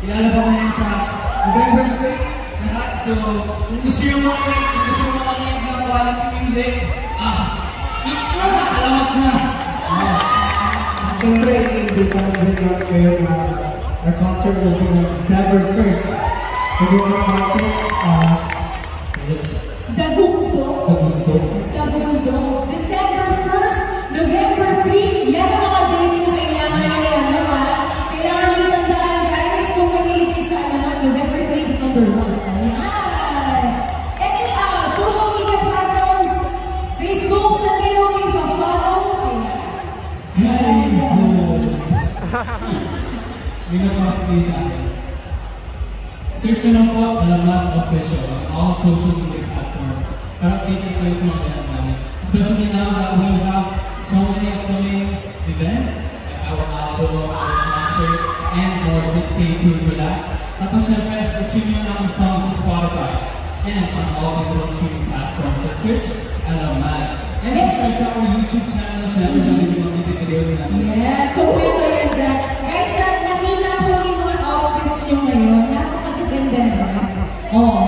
Ilalabang na yan sa November 3 lahat. So, kung gusto nyo makinig ng quality music, alamat na! Siyempre, hindi pa nag-record kayo na our concert will be on December 1st. Nag-record concert, Dagundo. December 1st, November 3, yan ang mga dates na kailangan nyo naman. Kailangan nyo tandaan, guys, kung mamili kayo sa alamat, November 3, December 1. Ayan! Any social media platforms, Facebook, saan kayo i-follow? Hey, may nagpapasagay sa akin. Search nyo lang po Alamat Official on all social media platforms para updated kayo sa mga ganap namin. Especially now that we have so many upcoming events, like our album, our concert, and more. Just stay tuned for that. Tapos syempre, stream nyo namin songs sa Spotify and on all digital streaming platforms. So search Alamat. And subscribe to our YouTube channel, syempre, namin yung mga music videos namin. Yes, kompleto yan dyan. Guys, nakita ko yung mga outfits nyo ngayon. Napakaganda naman. Oh,